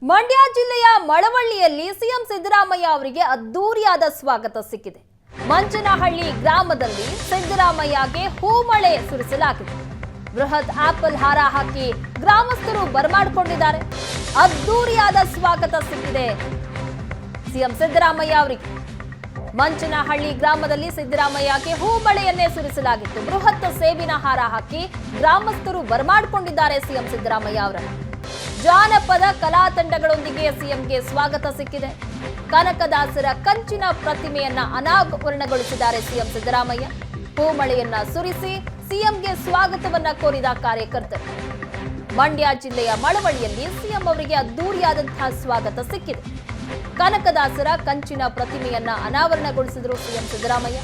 ಮಂಡ್ಯ ಜಿಲ್ಲೆಯ ಮಳವಳ್ಳಿಯಲ್ಲಿ ಸಿಎಂ ಸಿದ್ದರಾಮಯ್ಯ ಅವರಿಗೆ ಅದ್ದೂರಿಯಾದ ಸ್ವಾಗತ ಸಿಕ್ಕಿದೆ. ಮಂಚನಹಳ್ಳಿ ಗ್ರಾಮದಲ್ಲಿ ಸಿದ್ದರಾಮಯ್ಯಗೆ ಹೂಮಳೆ ಸುರಿಸಲಾಗಿದೆ. ಬೃಹತ್ ಆಪಲ್ ಹಾರ ಹಾಕಿ ಗ್ರಾಮಸ್ಥರು ಬರಮಾಡಿಕೊಂಡಿದ್ದಾರೆ. ಅದ್ದೂರಿಯಾದ ಸ್ವಾಗತ ಸಿಕ್ಕಿದೆ ಸಿಎಂ ಸಿದ್ದರಾಮಯ್ಯ ಅವರಿಗೆ. ಮಂಚನಹಳ್ಳಿ ಗ್ರಾಮದಲ್ಲಿ ಸಿದ್ದರಾಮಯ್ಯಗೆ ಹೂಮಳೆಯನ್ನೇ ಸುರಿಸಲಾಗಿತ್ತು. ಬೃಹತ್ ಸೇಬಿನ ಹಾರ ಹಾಕಿ ಗ್ರಾಮಸ್ಥರು ಬರಮಾಡಿಕೊಂಡಿದ್ದಾರೆ ಸಿಎಂ ಸಿದ್ದರಾಮಯ್ಯ ಅವರನ್ನು. ಜಾನಪದ ಕಲಾ ತಂಡಗಳೊಂದಿಗೆ ಸಿಎಂಗೆ ಸ್ವಾಗತ ಸಿಕ್ಕಿದೆ. ಕನಕದಾಸರ ಕಂಚಿನ ಪ್ರತಿಮೆಯನ್ನ ಅನಾವರಣಗೊಳಿಸಿದ್ದಾರೆ ಸಿಎಂ ಸಿದ್ದರಾಮಯ್ಯ. ಹೂಮಳೆಯನ್ನ ಸುರಿಸಿ ಸಿಎಂಗೆ ಸ್ವಾಗತವನ್ನ ಕೋರಿದ ಕಾರ್ಯಕರ್ತರು. ಮಂಡ್ಯ ಜಿಲ್ಲೆಯ ಮಳವಳ್ಳಿಯಲ್ಲಿ ಸಿಎಂ ಅವರಿಗೆ ಅದ್ದೂರಿಯಾದಂತಹ ಸ್ವಾಗತ ಸಿಕ್ಕಿದೆ. ಕನಕದಾಸರ ಕಂಚಿನ ಪ್ರತಿಮೆಯನ್ನ ಅನಾವರಣಗೊಳಿಸಿದರು ಸಿಎಂ ಸಿದ್ದರಾಮಯ್ಯ.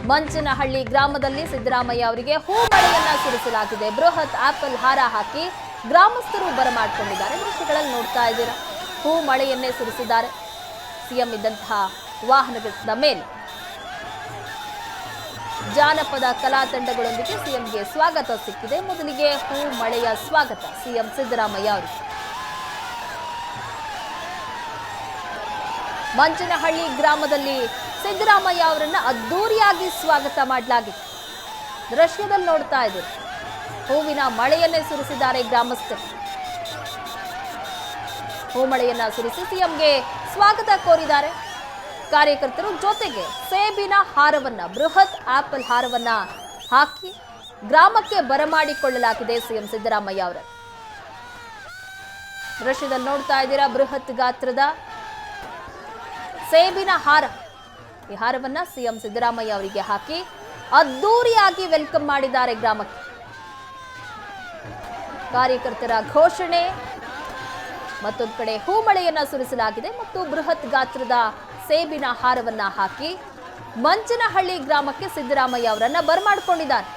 ಮಂಚನಹಳ್ಳಿ ಗ್ರಾಮದಲ್ಲಿ ಸಿದ್ದರಾಮಯ್ಯ ಅವರಿಗೆ ಹೂಮಳೆಯನ್ನ ಸುರಿಸಲಾಗಿದೆ. ಬೃಹತ್ ಆಪಲ್ ಹಾರ ಹಾಕಿ ಗ್ರಾಮಸ್ಥರು ಬರಮಾಡಿಕೊಂಡಿದ್ದಾರೆ. ದೃಶ್ಯಗಳಲ್ಲಿ ನೋಡ್ತಾ ಇದ್ದೀರಾ, ಹೂಮಳೆಯನ್ನೇ ಸುರಿಸಿದ್ದಾರೆ. ಸಿಎಂ ಇದ್ದಂತಹ ವಾಹನದ ಮೇಲೆ ಜಾನಪದ ಕಲಾ ತಂಡಗಳೊಂದಿಗೆ ಸಿಎಂಗೆ ಸ್ವಾಗತ ಸಿಕ್ಕಿದೆ. ಮೊದಲಿಗೆ ಹೂಮಳೆಯ ಸ್ವಾಗತ ಸಿಎಂ ಸಿದ್ದರಾಮಯ್ಯ ಅವರಿಗೆ. ಮಂಚನಹಳ್ಳಿ ಗ್ರಾಮದಲ್ಲಿ ಸಿದ್ದರಾಮಯ್ಯ ಅವರನ್ನ ಅದ್ದೂರಿಯಾಗಿ ಸ್ವಾಗತ ಮಾಡಲಾಗಿತ್ತು. ದೃಶ್ಯದಲ್ಲಿ ನೋಡ್ತಾ ಇದ್ದೀರಿ, ಹೂವಿನ ಮಳೆಯನ್ನೇ ಸುರಿಸಿದ್ದಾರೆ ಗ್ರಾಮಸ್ಥರು. ಹೂಮಳೆಯನ್ನ ಸುರಿಸಿ ಸಿಎಂಗೆ ಸ್ವಾಗತ ಕೋರಿದ್ದಾರೆ ಕಾರ್ಯಕರ್ತರು. ಜೊತೆಗೆ ಸೇಬಿನ ಹಾರವನ್ನ, ಬೃಹತ್ ಆಪಲ್ ಹಾರವನ್ನ ಹಾಕಿ ಗ್ರಾಮಕ್ಕೆ ಬರಮಾಡಿಕೊಳ್ಳಲಾಗಿದೆ ಸಿಎಂ ಸಿದ್ದರಾಮಯ್ಯ ಅವರ. ದೃಶ್ಯದಲ್ಲಿ ನೋಡ್ತಾ ಇದ್ದೀರಾ, ಬೃಹತ್ ಗಾತ್ರದ ಸೇಬಿನ ಹಾರ. ಈ ಹಾರವನ್ನ ಸಿಎಂ ಸಿದ್ದರಾಮಯ್ಯ ಅವರಿಗೆ ಹಾಕಿ ಅದ್ದೂರಿಯಾಗಿ ವೆಲ್ಕಮ್ ಮಾಡಿದ್ದಾರೆ ಗ್ರಾಮಕ್ಕೆ. ಕಾರ್ಯಕರ್ತರ ಘೋಷಣೆ, ಮತ್ತೊಂದು ಕಡೆ ಹೂಮಳೆಯನ್ನ ಸುರಿಸಲಾಗಿದೆ ಮತ್ತು ಬೃಹತ್ ಗಾತ್ರದ ಸೇಬಿನ ಹಾರವನ್ನ ಹಾಕಿ ಮಂಚನಹಳ್ಳಿ ಗ್ರಾಮಕ್ಕೆ ಸಿದ್ದರಾಮಯ್ಯ ಅವರನ್ನ ಬರಮಾಡಿಕೊಂಡಿದ್ದಾರೆ.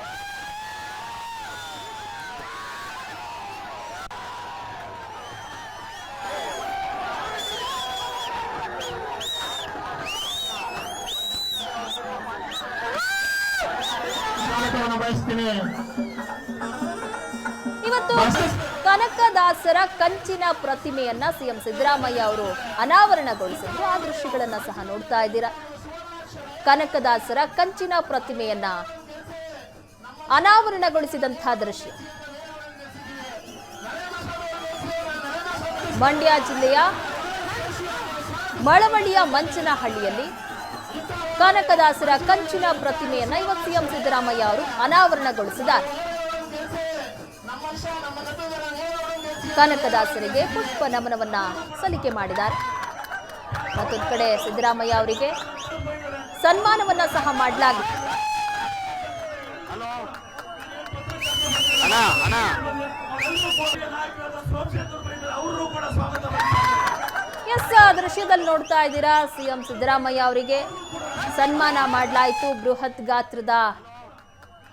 ಇವತ್ತು ಕನಕದಾಸರ ಕಂಚಿನ ಪ್ರತಿಮೆಯನ್ನ ಸಿಎಂ ಸಿದ್ದರಾಮಯ್ಯ ಅವರು ಅನಾವರಣಗೊಳಿಸಿದ್ರು. ಆ ದೃಶ್ಯಗಳನ್ನ ಸಹ ನೋಡ್ತಾ ಇದ್ದೀರಾ. ಕನಕದಾಸರ ಕಂಚಿನ ಪ್ರತಿಮೆಯನ್ನ ಅನಾವರಣಗೊಳಿಸಿದಂತಹ ದೃಶ್ಯ. ಮಂಡ್ಯ ಜಿಲ್ಲೆಯ ಮಳವಳ್ಳಿಯ ಮಂಚನಹಳ್ಳಿಯಲ್ಲಿ ಕನಕದಾಸರ ಕಂಚಿನ ಪ್ರತಿಮೆಯನ್ನ ಇವತ್ತು ಸಿಎಂ ಸಿದ್ದರಾಮಯ್ಯ ಅವರು ಅನಾವರಣಗೊಳಿಸಿದ್ದಾರೆ. ಕನಕದಾಸರಿಗೆ ಪುಷ್ಪ ನಮನವನ್ನ ಸಲ್ಲಿಕೆ ಮಾಡಿದ್ದಾರೆ. ಮತ್ತೊಂದು ಕಡೆ ಸಿದ್ದರಾಮಯ್ಯ ಅವರಿಗೆ ಸನ್ಮಾನವನ್ನ ಸಹ ಮಾಡಲಾಗಿದೆ. ದೃಶ್ಯದಲ್ಲಿ ನೋಡ್ತಾ ಇದ್ದೀರಾ, ಸಿಎಂ ಸಿದ್ದರಾಮಯ್ಯ ಅವರಿಗೆ ಸನ್ಮಾನ ಮಾಡಲಾಯಿತು. ಬೃಹತ್ ಗಾತ್ರದ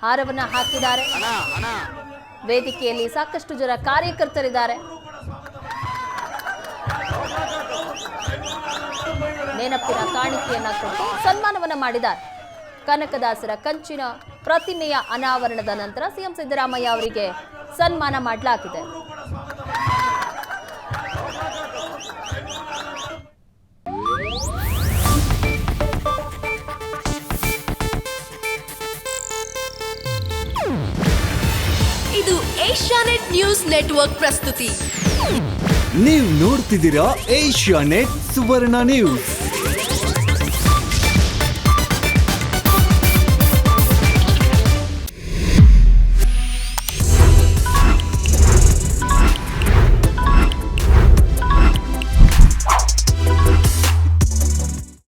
ಹಾರವನ್ನ ಹಾಕಿದ್ದಾರೆ. ವೇದಿಕೆಯಲ್ಲಿ ಸಾಕಷ್ಟು ಜನ ಕಾರ್ಯಕರ್ತರಿದ್ದಾರೆ. ನೆನಪಿನ ಕಾಣಿಕೆಯನ್ನ ಕೊಟ್ಟು ಸನ್ಮಾನವನ್ನ ಮಾಡಿದ್ದಾರೆ. ಕನಕದಾಸರ ಕಂಚಿನ ಪ್ರತಿಮೆಯ ಅನಾವರಣದ ನಂತರ ಸಿಎಂ ಸಿದ್ದರಾಮಯ್ಯ ಅವರಿಗೆ ಸನ್ಮಾನ ಮಾಡಲಾಗಿದೆ. ಇದು ಏಷ್ಯಾನೆಟ್ ನ್ಯೂಸ್ ನೆಟ್ವರ್ಕ್ ಪ್ರಸ್ತುತಿ. ನೀವು ನೋಡ್ತಿದ್ದೀರಾ ಏಷ್ಯಾನೆಟ್ ಸುವರ್ಣ ನ್ಯೂಸ್.